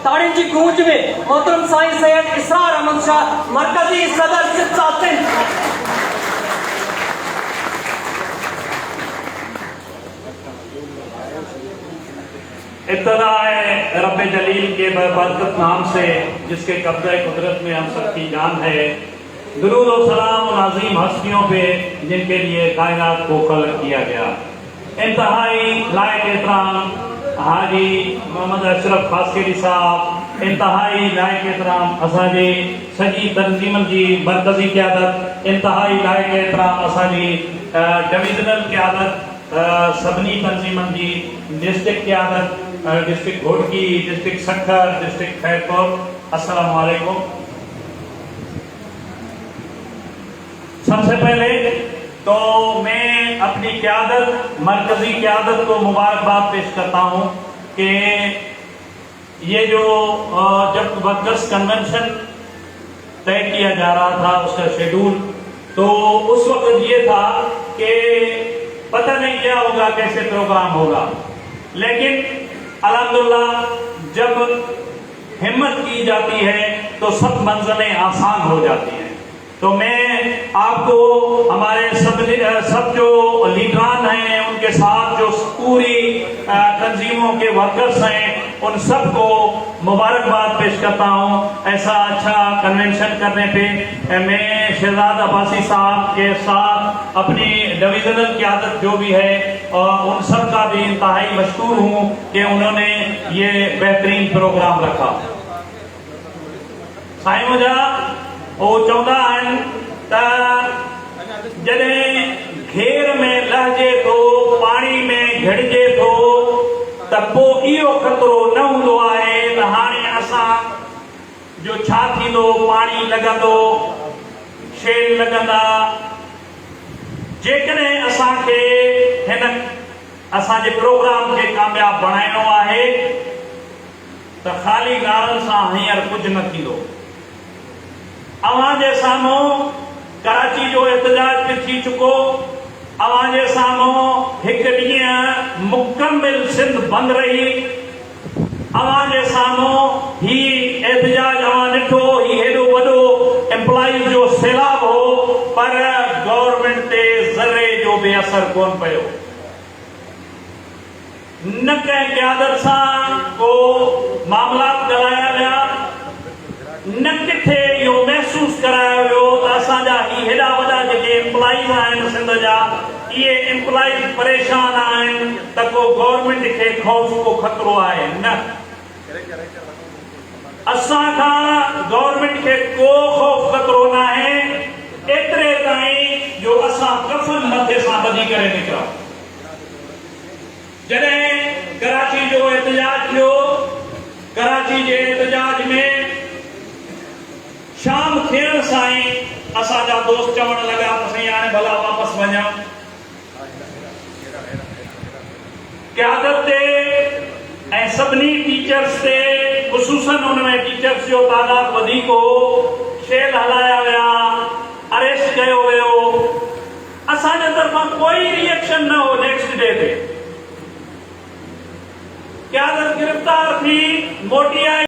ताड़ियों की गूंज में मोहतरम साईं सैयद इसरार अहमद शाह मरकजी सदर सिंध साथिन। इब्तदा है रब जलील के बरकत नाम से जिसके कब्ज़े कुदरत में हम सबकी जान है। दुरूद और सलाम उन अजीम हस्तियों पे जिनके लिए कायनात को खल्क किया गया। इंतहाई लायक एहतराम हाजी मोहम्मद अशरफ खासकेरी साहब, इंतहाई लायक एहतराम असांजी सॼी तंज़ीमन जी मरकज़ी क़यादत, इंतहाई लायक एहतराम असांजी डिविज़नल क़यादत, सभिनी तंज़ीमन जी डिस्ट्रिक्ट क़यादत, district Ghotki, district Sukkur, district Khairpur, अस्सलाम वालेकुम। सबसे पहले तो मैं अपनी क़यादत, मरकज़ी क़यादत को मुबारकबाद पेश करता हूँ कि ये जो जब वर्कर्स कन्वेंशन तय किया जा रहा था उसका शेड्यूल, तो उस वक्त ये था कि पता नहीं क्या होगा, कैसे प्रोग्राम होगा, लेकिन अल्हम्दुलिल्लाह जब हिम्मत की जाती है तो सब मंजिलें आसान हो जाती हैं। तो मैं आपको हमारे सब जो लीडरान हैं, उनके साथ जो पूरी तंजीमों के वर्कर्स हैं, उन सबको मुबारकबाद पेश करता हूँ ऐसा अच्छा कन्वेंशन करने पे। मैं शहजाद अब्बासी साहब के साथ अपनी डिविजनल क़यादत जो भी है और उन सब का भी इंतहाई मशकूर हूँ कि उन्होंने ये बेहतरीन प्रोग्राम रखा। साईं मुझा वो चवंदा आहिनि त जॾहिं घेर में लहजे थो, पाणी में घिड़जे थो, त पोइ इहो ख़तरो न हूंदो आहे त हाणे असां जो छा थींदो, पाणी लॻंदो, शेल लॻंदा। जेकॾहिं असांखे हिन असांजे प्रोग्राम खे कामयाब बणाइणो आहे त ख़ाली ॻाल्हि सां हींअर कुझु न थींदो। अवां जे साम्हूं कराची जो एहतजाज बि थी चुको, अवां जे साम्हूं हिकु ॾींहुं मुकमिल सिंध बंदि रही, अवां जे साम्हूं ही एहतजाज अवां ॾिठो, ही हेॾो वॾो एम्प्लॉइज जो सैलाब हो, पर गवर्नमेंट ते ज़रे जो बि असर कोन पियो। न कंहिं क़यादत सां को मामलात ॻाल्हाया विया, न किथे इहो महसूस करायो वियो त असांजा ही हेॾा वॾा जेके एम्प्लॉइज आहिनि सिंध जा, इहे एम्प्लॉइज परेशान आहिनि त को गवर्नमेंट खे खौफ़ को ख़तरो आहे। न, असां खां गवर्नमेंट खे को खौफ़ ख़तरो न आहे, एतिरे ताईं जो असां कफ़न मथे सां ॿधी करे निकिरा। जॾहिं कराची जो एहतजाज थियो, कराची जे एहतजाज में शाम थियण सां ई असांजा दोस्त चवण लॻा त साईं हाणे भला वापसि वञूं। क़यादत ते ऐं सभिनी टीचर्स ते, ख़ुसूसन हुन में टीचर्स जो तादाद वधीक हो, शेल हलाया विया, अरेस्ट कयो वियो। असांजे तरफ़ां कोई रिएक्शन न हो। नेक्स्ट डे ते क़यादत गिरफ़्तार थी मोटी आई।